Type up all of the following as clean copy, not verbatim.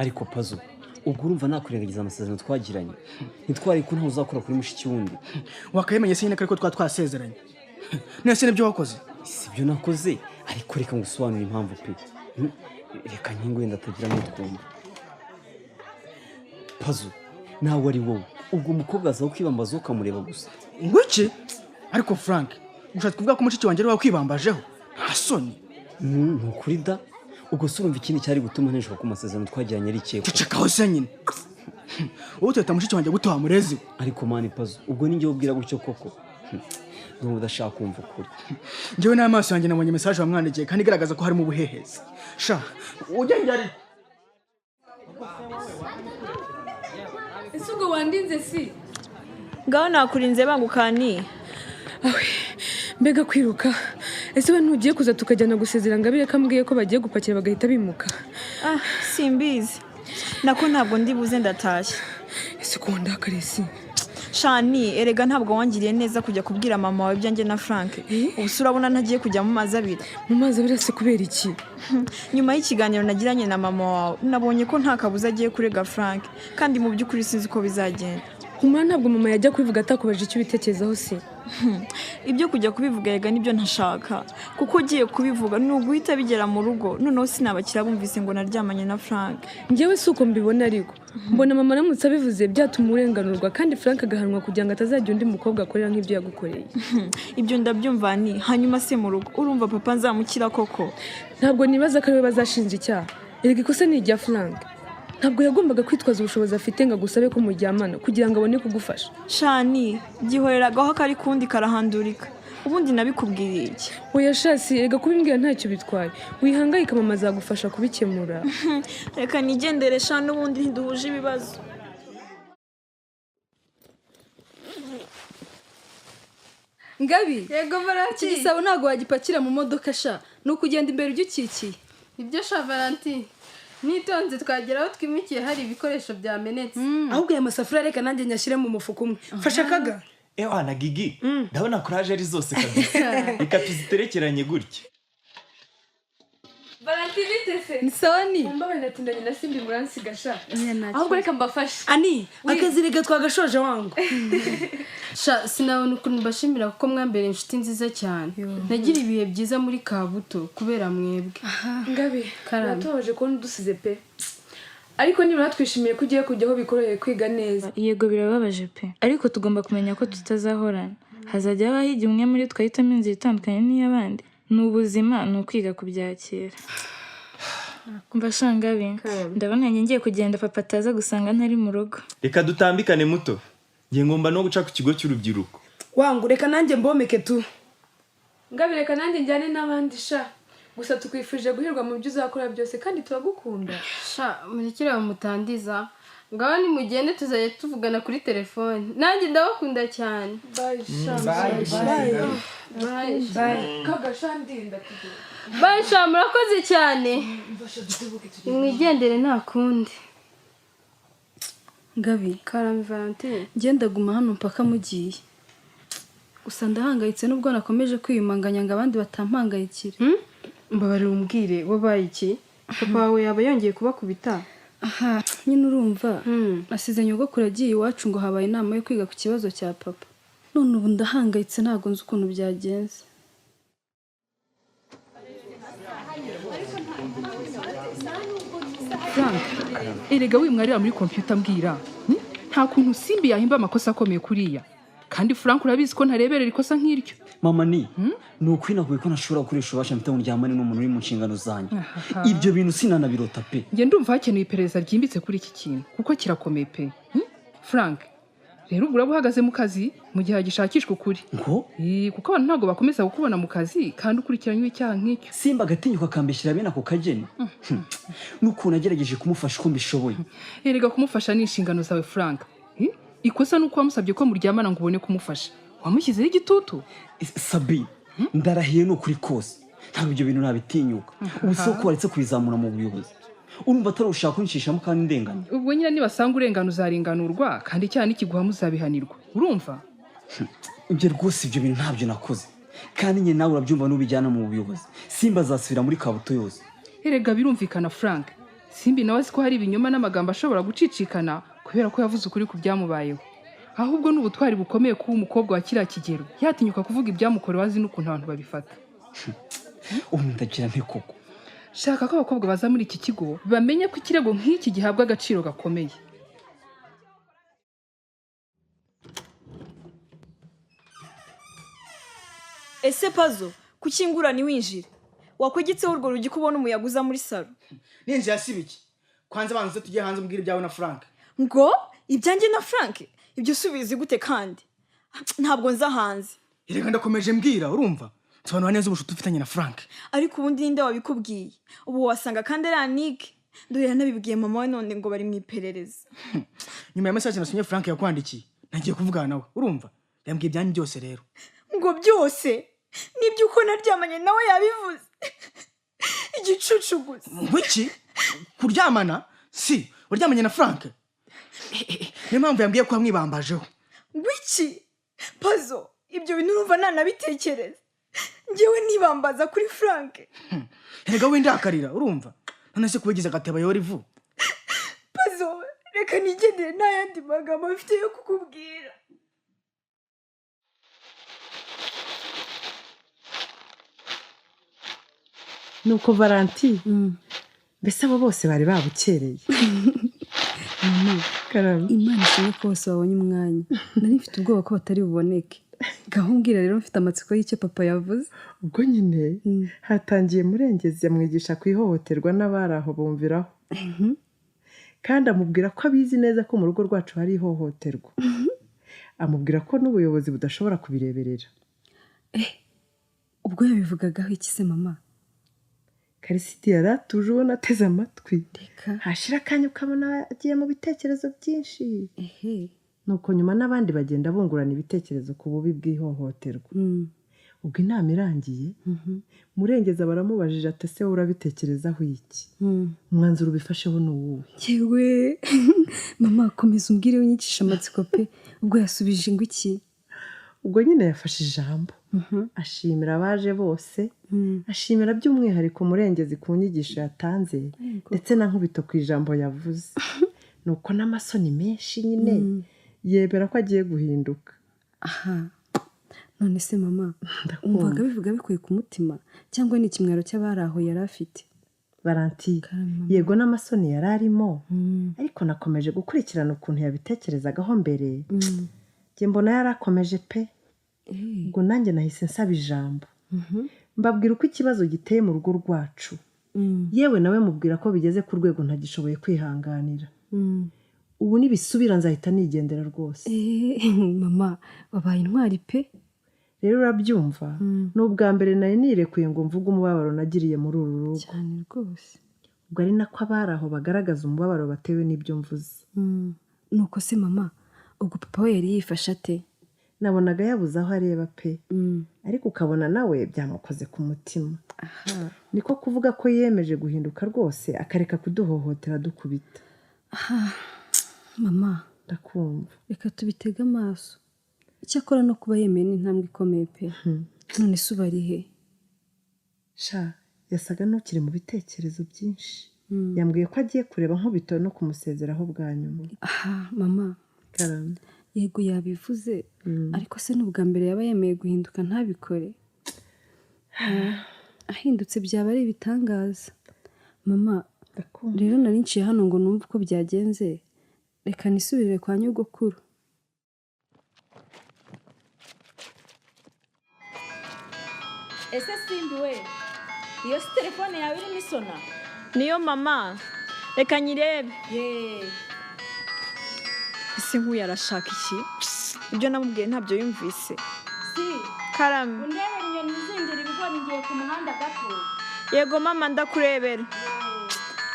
ariko Pazo ubwo urumva nakurengagiza amasezerano twagiranye ntitwari ko ntawe uzakora kuri mushiki wundi wakayemenye se nyine ko twasezeranye nese nibyo wakoze sibyo nakoze ariko reka ngusobanure impamvu pe reka nkingo ndatagira n'utwumva Pazo nawe ari wowe ubwo umukobwa azaho kwibambaza ukamureba gusa ngwiki ariko Frank ushaka kuvuga ko mushiki wanjye ari wawe kwibambajeho hasoni nukuri da ubwo surumva ikindi cyari gutuma nteshwa ku masezerano twagiranye ari ikeko cecekaho se nyine wowe utata mushiki wanjye gute wamurezi ariko mani Pazo ubwo ninjye ubwira gutyo koko n'ubu udashaka kumva ukuri njyewe n'amaso yanjye nabonye message wamwandikiye kandi igaragaza ko harimo ubuhehezi sha ugenge ari ese ubwo wandinze si ngaho nakurinze bangukani mbega kwiruka ese we ntugiye kuza tukajyana gusezera ngabire kambwiye ko bagiye gupakira bagahita bimuka simbizi nako ntabwo ndi buze ndatashye ese ko ndakare si Shani erega ntabwo wangiriye neza kujya kubwira mama wawe byanjye na Frank ubuse urabona ntagiye kujya mu mazi abiri se kubera iki nyuma y'ikiganiro nagiranye na mama wawe nabonye ko nta kabuza agiye kurega Frank kandi mu by'ukuri sinzi ko bizagenda umwana ntabwo mama yajya kubivuga atakubaje icyo bitekerezaho se ibyo kujya kubivuga yega nibyo ntashaka kuko ugiye kubivuga ni uguhita bigera mu rugo noneho sinabakira bumvise ngo naryamanye na Frank njyewe si uko mbibona ariko mbona mama aramutse abivuze byatuma urenganurwa kandi Frank agahanwa kugira ngo atazajya undi mukobwa akorera nk'ibyo yagukoreye ibyo ndabyumva ni hanyuma se mu rugo urumva papa nzamukira koko ntabwo nibaza ko ariwe bazashinja icyaha erega ikosa ni irya Frank ntabwo yagombaga kwitwaza ubushobozi afite ngo agusabe ko muryamana kugira ngo abone kugufasha Shani gihoreragaho kari kundi karahandurika ubundi nabikubwiriye iki oya shasi erega kubimbwira ntacyo bitwaye wihangayika mama azagufasha kubikemura reka nigendere Shani ubundi ntiduhuje ibibazo Ngabi yego Valentin igisabo ntago wagipakira mu modoka sha nuko ugenda imbere ugikikiye ibyo sha Valentin nitonze twageraho twimikiye hari ibikoresho byamenetse ahubwo aya masafuriya reka nanjye nyashyire mu mufuka umwe fasha kaga na Gigi ndabona courage ari zose kabisa reka tuziterekeranye gutya Valentin bitese ni sawa ni mbabane natindanye na Simbi muransiga sha ahubwo reka mbafashe ani akazirega twagashoje wangu sha sinabona ukuntu bashimira kuko mwambere inshuti nziza cyane nagira ibihe byiza muri Kabuto kubera mwebwe Ngabi natoje ko ndusize pe ariko nibura twishimiye ko ugiye kujyaho bikoreye kwiga neza yego birababaje pe ariko tugomba kumenya ko tutazahorana hazajya abahiga umwe muri twahitamo inzira itandukanye n'iy'abandi ni ubuzima ni ukwiga kubyakira kumva Shangabi ndabona ngiye kugenda papa ataza gusanga ntari mu rugo reka dutambikane muto ngiye ngomba no guca ku kigo cy'urubyiruko wangu reka nanjye mbomeke tu Ngabi reka nanjye njyane n'abandi sha gusa tukwifuje guhirwa mu byo uzakora byose kandi turagukunda sha murekere mutandiza ngaho ni mugende tuzajya tuvugana kuri telefone nanjye ndabakunda cyane bye sha bye kaga shandinda tugiye bye sha murakoze cyane mwigendere nta kundi Ngabi Karame Valentin ngenda guma hano mpaka mugiye gusa ndahangayitse nubwo nakomeje kwiyumanganya ngo abandi batampangayikira mbabarira umbwire wabaye iki papa wawe yaba yongeye kubakubita nyine urumva nasize nyogokuru agiye iwacu ngo habaye inama yo kwiga ku kibazo cya papa none ubu ndahangayitse ntabwo nzi ukuntu byagenze Frank erega wimwarira muri computer mbwira nta kuntu Simbi yahimba amakosa akomeye kuriya kandi Frank urabizi ko ntareberera ikosa nk'iryo mama ni ukwinakuye ko nashobora gukoresha ubasha mfite umuryamane n'umuntu uri mu nshingano zanjye ibyo bintu sinanabirota pe nge ndumva hakeneye iperereza ryimbitse kuri iki kintu kuko kirakomeye pe Frank rero ubwo uhagaze mu kazi mu gihe gishakishwa ukuri ngo kuko abantu ntago bakomeza gukubona mu kazi kandi ukurikiranywe icyaha nk'icyo Simba agatinyuka akambeshyira bene ako kageni n'ukuntu agerageje kumufasha uko mbishoboye erega kumufasha ni inshingano zawe Frank ikosa nuko wamusabye ko muryamana ngo ubone kumufasha wamushyizeho igitutu Sabi ndarahiye n'ukuri kose ntabwo ibyo bintu nabitinyuka ubu se ko waretse kubizamura mu buyobozi urumva atari ushaka kunshishamo kandi ndenganya ubwo nyine nibasanga urengana uzarenganurwa kandi icyaha nikiguha muzabihanirwa urumva ibyo rwose ibyo bintu ntabyo nakoze kandi nyine nawe urabyumva n'ubijyana mu buyobozi Simba azasubira muri Kabuto yose erega birumvikana Frank Simbi nawe azi ko hari ibinyoma n'amagambo ashobora gucicikana kubera ko yavuze ukuri ku byamubayeho. Ahubwo n'ubutwari bukomeye kuba umukobwa wa kiriya kigero yatinyuka kuvuga ibyamukorewe azi n'ukuntu abantu babifata. ubu ndagira nte koko? Shaka ko abakobwa baza muri iki kigo bamenye ko ikirego nk'iki gihabwa agaciro gakomeye. Ese Pazo kukingura ni winjire wakwegitseho urwo rugi kubona umuyaga uza muri salo. Ninzi yasibiki kwanza banze tujye hanze mbwira ibyawe na Frank. Ngo ibyanjye na Frank ibyo subizi gute kandi ntabwo nza hanze. Ireka ndakomeje mbwira urumva nsobanura neza ubushuti ufitanye na Frank. Ariko ubundi ninde wabikubwiye? Ubu wasanga kandi ari Anike. Dore yanabibwiye mama we none ngo bari mu iperereza. Nyuma ya message nasinye Frank yakwandikiye nagiye kuvugana nawe urumva yambwiye ibyanyu byose rero. Ngo byose nibyo uko naryamanye nawe yabivuze. Igicucu gusa. Ngwiki kuryamana si uryamanye na Frank. Niyo mpamvu yambwiye ko amwibambajeho. Ngwiki Pazo ibyo bintu urumva nanabitekereza. Ngewe nibambaza kuri Frank. Erega windakarira urumva none se kubigiza gateba yori vu. Pazo reka nigendere n'ayandi magambo mfite yo kukubwira. Nuko Valentin mbese abo bose bari babukereye. Karame Imana ishimwe ko bose babonye umwanya. Nari mfite ubwoba ko batari buboneke. Gahumbwira rero mfite amatsiko y'icyo papa yavuze. Ubwo nyine hatangiye murengezi yamwigisha kwihohoterwa n'abari aho bumviraho. Kandi amubwira ko abizi neza ko mu rugo rwacu hari ihohoterwa. Amubwira ko n'ubuyobozi budashobora kubireberera. Ubwo yabivugagaho iki se mama? Karisiti yaratuje ubona ateze amatwi. Hashira akanya ukabona agiye mu bitekerezo byinshi. Nuko nyuma n'abandi bagenda bungurana ibitekerezo ku bubi bw'ihohoterwa. Ubwo inama irangiye murengeza baramubajije ati se urabitekerezaho iki? Umwanzuro ubifasheho n'uwuhe? Yewe mama komeza umbwire unyicisha amatsiko pe. Ubwo yasubije ngo iki? Ubwo nyine yafashe ijambo ashimira abaje bose, ashimira by'umwihariko murengezi ku nyigisho yatanze ndetse na nkubito ku ijambo yavuze. Nuko n'amasoni menshi nyine yebera ko agiye guhinduka. None se mama umvaga bivuga bikuye ku mutima cyangwa ni ikimwaro cy'abari aho yari afite? Valentin yego n'amasoni yari arimo ariko nakomeje gukurikirana ukuntu yabitekerezagaho mbere. Njye mbona yarakomeje pe. Ubwo nanjye nahise nsaba ijambo mbabwira uko ikibazo giteye mu rugo rwacu. Yewe nawe mubwira ko bigeze ku rwego ntagishoboye kwihanganira. Ubu nibisubira nzahita nigendera rwose. Mama wabaye intwari pe. Rero urabyumva n'ubwa mbere nari nirekuye ngo mvuge umubabaro nagiriye muri uru rugo. Cyane rwose. Ubwo ari nako abari aho bagaragaza umubabaro batewe n'ibyo mvuze. Nuko se mama ubwo papa we yari yifashe ate? Nabonaga yabuze aho areba pe. Ariko ukabona nawe byamukoze ku mutima. Niko kuvuga ko yemeje guhinduka rwose akareka kuduhohotera dukubita. Mama ndakumva. Reka tubitega amaso. Icyakora no kuba yemeye n'intambwe ikomeye pe. None se ubari he? Sha yasaga n'ukiri mu bitekerezo byinshi. Yambwiye ko agiye kureba nkubito no kumusezeraho bwa nyuma. Mama Karame. Yego yabivuze ariko se n'ubwa mbere yaba yemeye guhinduka ntabikore. Ahindutse byaba ari ibitangaza. Mama rero nari nciye hano ngo numve uko byagenze. Reka nisubirire kwa nyogokuru. Ese Simbi we iyo si telefone yawe irimo isona? Niyo mama reka nyirebe. Ese nk'uyu arashaka iki? Ibyo namubwiye ntabyo yumvise. Karame undebera inyoni izingira ibigori ngiye ku muhanda gato. Yego mama ndakurebera.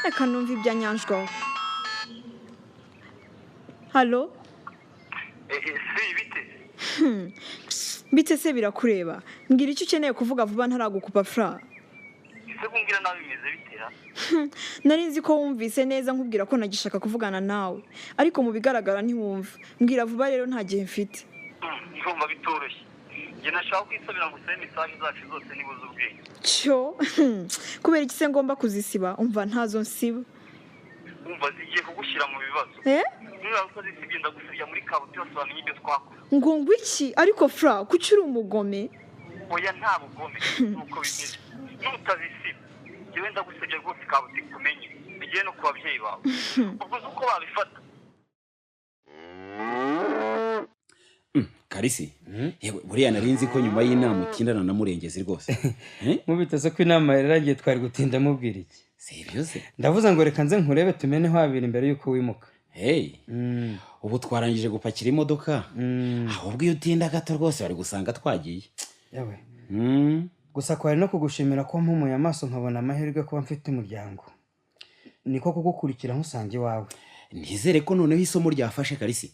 Reka numva ibya nyanjwaho. Halo? Bite? Bite se birakureba. Mbwira icyo ukeneye kuvuga vuba ntaragukupa fra. Ese kumbwira nawe bimeze bitera? Nari nzi ko wumvise neza nkubwira ko nagishaka kuvugana nawe. Ariko mu bigaragara ntiwumva. Mbwira vuba rero nta gihe mfite. Ndumva bitoroshye. Njye nashaka kwisabira ngo useme message zacu zose nibuze ubwenge. Cyo kubera iki se ngomba kuzisiba umva ntazo nsiba. wumva zigiye kugushyira mu bibazo niba utazisibye ndagusibya muri kabuto yose bamenye ibyo twakora ngo iki ariko fra kuki uri umugome oya nta bugome nuko bimeze n'utazisibye njyewe ndagusibye rwose kabuto ikumenye bigiye no ku babyeyi bawe ubwo uzi uko babifata Karisi yewe buriya narinzi ko nyuma y'inama utindana na Murengezi rwose mubiteze ko inama yaragiye twari gutinda mubwira iki sibyo se ndavuze ngo reka nze nkurebe tumene habiri imbere yuko wimuka ubu twarangije gupakira imodoka ahubwo iyo utinda gato rwose bari gusanga twagiye yawe gusa kwari no kugushimira ko mpumuye amaso nkabona amahirwe kuba mfite umuryango niko kugukurikira nkusange wawe nizere ko noneho isomo ryafashe Karisi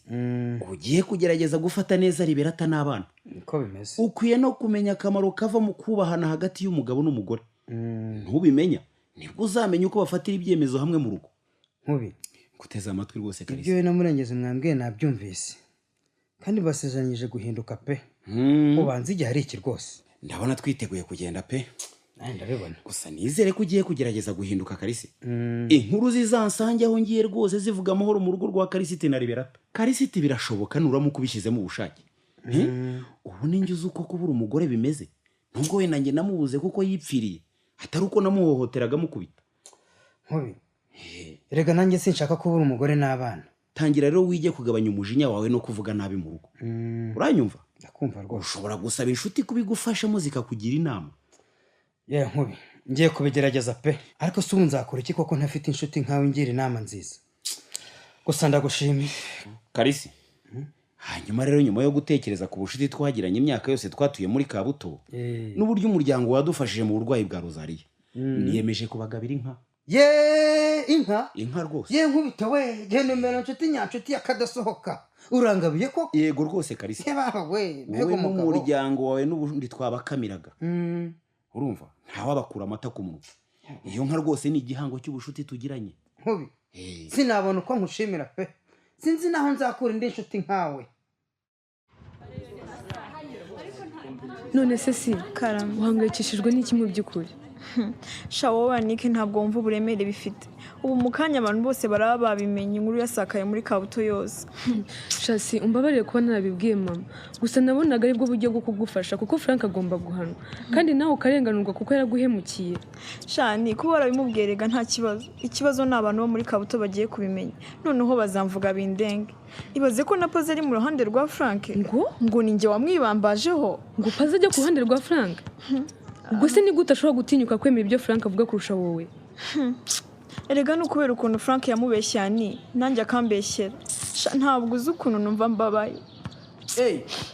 ugiye kugerageza gufata neza Liberata n'abana niko bimeze ukwiye no kumenya akamaro kava mu kubahana hagati y'umugabo n'umugore ntubimenya nibwo uzamenya uko bafatira ibyemezo hamwe mu rugo nkubi guteza amatwi rwose Karisi ibyo na Murengezi mwambwiye nabyumvise kandi basezeranyije guhinduka pe ubanza igihe ari iki rwose ndabona twiteguye kugenda pe ndabibona gusa nizere ko ugiye kugerageza guhinduka Karisi inkuru zizansange aho ngiye rwose zivuga amahoro mu rugo rwa Karisiti na Liberata Karisiti birashoboka nuramuka ubishyizemo ubushake ubu ninjye uzi uko kubura umugore bimeze nubwo we nanjye namubuze kuko yipfiriye atari uko namuhohoteraga mukubita nkubi erega nanjye sinshaka kubura umugore n'abana tangira rero wige kugabanya umujinya wawe no kuvuga nabi mu rugo uranyumva ndakumva rwose ushobora gusaba inshuti kubigufashamo zikakugira inama nkubi ngiye kubigerageza pe ariko si ubu nzakora iki koko ntafite inshuti nkawe ngira inama nziza gusa ndagushimiye Karisi hanyuma rero nyuma yo gutekereza ku bushuti twagiranye imyaka yose twatuye muri Kabuto n'uburyo umuryango wadufashije mu burwayi bwa Rozariya niyemeje kubagabira inka inka rwose nkubite we genda imbere inshuti nyanshuti yakadasohoka urangabiye koko yego rwose Karisi wowe n'umuryango wawe n'ubundi twabakamiraga urumva ntawabakura amata ku munwa iyo nka rwose ni igihango cy'ubushuti tugiranye nkubi sinabona uko nkushimira pe sinzi naho nzakura indi nshuti nkawe none se si uhangayikishijwe n'iki mu by'ukuri sha wowe Nike ntabwo wumva uburemere bifite ubu mu kanya abantu bose baraba babimenye inkuru yasakaye muri Kabuto yose shasi umbabarire kuba narabibwiye mama gusa nabonaga aribwo buryo bwo kugufasha kuko Frank agomba guhanwa kandi nawe ukarenganurwa kuko yaraguhemukiye shani kuba warabimubwirega nta kibazo ikibazo ni abantu bo muri Kabuto bagiye kubimenya noneho bazamvuga bindenge ibaze ko na Paze ari mu ruhande rwa Frank ngo ninjye wamwibambajeho ngo Paze ajya ku ruhande rwa Frank ubwo se ni gute ashobora gutinyuka kwemera ibyo Frank avuga kurusha wowe erega no kubera ukuntu Frank yamubeshya nanjye akambeshyera ntabwo uzi ukuntu numva mbabaye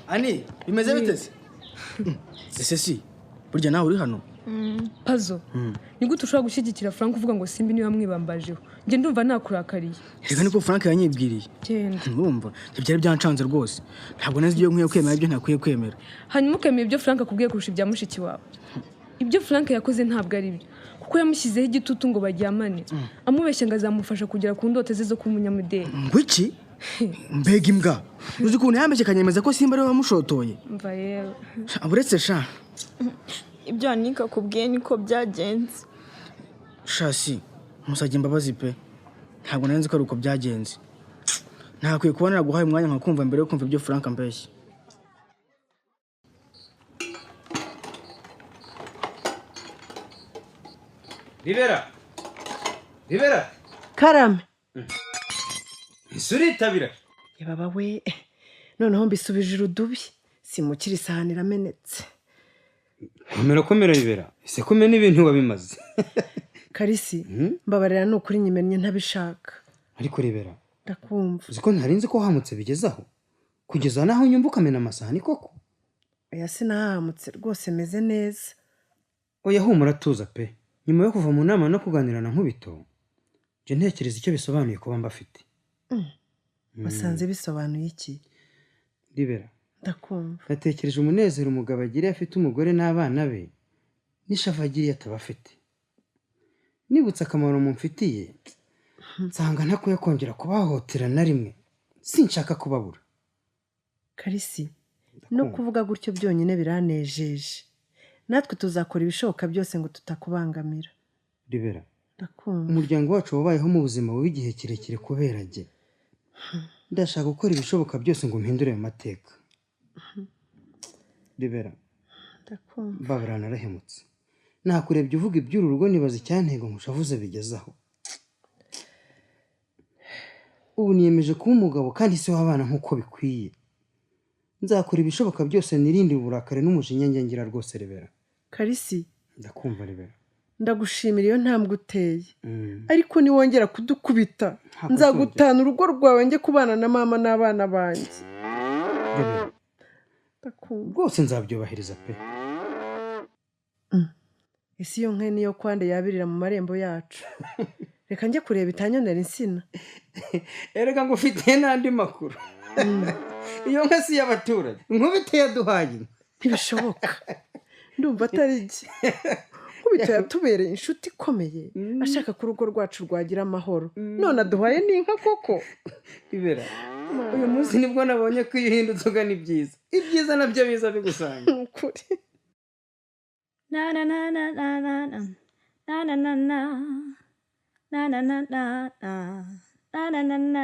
ani bimeze biteze ese si burya nawe uri hano Pazo ni gute ushobora gushyigikira Frank uvuga ngo Simbi niwe wamwibambajeho njye ndumva nakurakariye reka niko Frank yanyibwiriye urumva byari byancanze rwose ntabwo nazi ibyo nkwiye kwemera ibyo ntakwiye kwemera hanyuma ukemera ibyo Frank akubwiye kurusha ibya mushiki wawe ibyo Frank yakoze ntabwo ari byo kuko yamushyizeho igitutu ngo baryamane amubeshya ngo azamufasha kugera ku ndoto ze zo kuba umunyamideli ngwiki mbega imbwa uzi ukuntu yambeshye akanyemeza ko Simba ariwe wamushotoye mva yewe uretse sha ibyo Nike akubwiye niko byagenze shasi musajya imbabazi pe ntabwo nari nzi ko ari uko byagenze ntakwiye kuba naraguhaye umwanya nkakumva mbere yo kumva ibyo Frank ambeshya Ribera karame isuritabira yababa we noneho mbisubije urudubi simukira isahani iramenetse komera Ribera ese kumena ibintu wabimaze Karisi mbabarira ni ukuri nyimenye ntabishaka ariko Ribera ndakumva uzi ko ntarinzi ko hamutse bigezaho kugeza naho nyumva ukamena amasahani koko oya sinahamutse rwose meze neza oya humura tuza pe nyuma yo kuva mu nama no kuganira na Nkubito je ntekereza icyo bisobanuye kuba mbafite basanze bisobanuye iki Ribera ndakumva natekereje umunezero umugabo agira afite umugore n'abana be n'ishavu agiriye atabafite nibutse akamaro mumfitiye nsanga ntakwiye kongera kubahohotera na rimwe sinshaka kubabura Karisi no kuvuga gutyo byonyine biranejeje natwe tuzakora ibishoboka byose ngo tutakubangamira Ribera umuryango wacu wabayeho mu buzima bubi igihe kirekire kubera jye ndashaka gukora ibishoboka byose ngo mpindure ayo mateka ribera babura narahemutse nakurebye uvuga iby'uru rugo nibaza icyantego nkushavuze bigezaho ubu niyemeje kuba umugabo kandi se w'abana nk'uko bikwiye nzakora ibishoboka byose nirinde uburakari n'umujinya ngira rwose ribera karisi ndakumva ribera ndagushimira iyo ntambwe uteye ariko niwongera kudukubita nzagutana urugo rwawe njye kubana na mama n'abana banjye rwose nzabyubahiriza pe isi iyo nkene niyo kwande yabirira mu marembo yacu reka njye kureba itanyonera insina erega ngo ufite n'andi makuru iyo nka si y'abaturage nkubite yaduhaye ntibishoboka ndumva atari jye nkubito yatubereye inshuti ikomeye ashaka ko urugo rwacu rwagira amahoro none aduhaye n'inka koko ibera uyu munsi nibwo nabonye ko iyo uhindutse ugana ibyiza ibyiza nabyo biza bigusanga ukuri na na na na na na na na na na na na na na na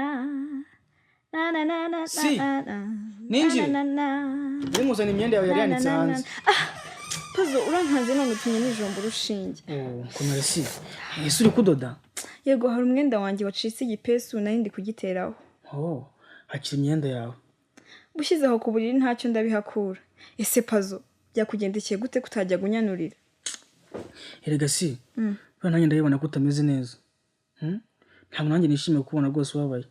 na na na na si ninjire uri muzana imyenda yawe yari yanitse hanze Pazo urankanze none utumye n'ijombo urushinge komera si ese uri kudoda yego hari umwenda wanjye wacitse igipesu nari ndi kugiteraho hakiri imyenda yawe ushyizeho ku buriri ntacyo ndabihakura ese Pazo byakugendekeye gute kutajya kunyanurira erega si bana nanjye ndabibona ko utameze neza ntabwo nanjye nishimiye kubona rwose wabaye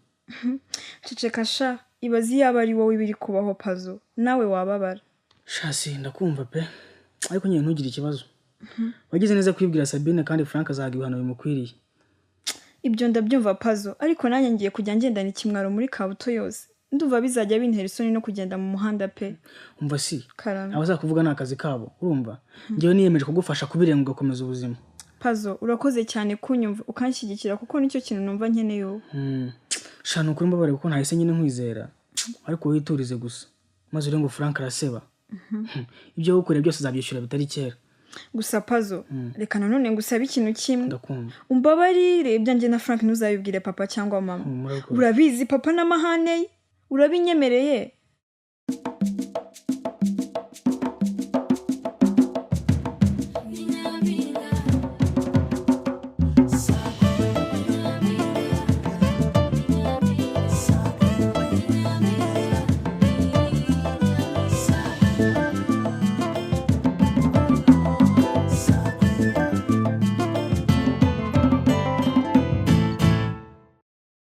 ceceka sha ibazi yaba ari wowe biri kubaho Pazo nawe wababara shasi ndakumva pe ariko nyine ntugire ikibazo wagize neza kwibwira Sabine kandi Frank azaga ibihano bimukwiriye ibyo ndabyumva Pazo ariko nanjye ngiye kujya ngendana ikimwaro muri kabuto yose ndumva bizajya bintera isoni no kugenda mu muhanda pe umva si abazakuvuga ni akazi kabo urumva ngewe niyemeje kugufasha kubirenga ugakomeza ubuzima Pazo urakoze cyane kunyumva ukanshyigikira kuko nicyo kintu numva nkeneye ubu shana ukuri mbabare kuko ntahise nyine nkwizera ariko witurize gusa maze ure ngo Frank araseba ibyo wukoreye byose uzabyishyura bitari kera gusa Pazo reka nanone ngusabe ikintu kimwe ndakumva umbabarire ibyanjye na Frank ntuzabibwire papa cyangwa mama urabizi papa n'amahane urabinyemereye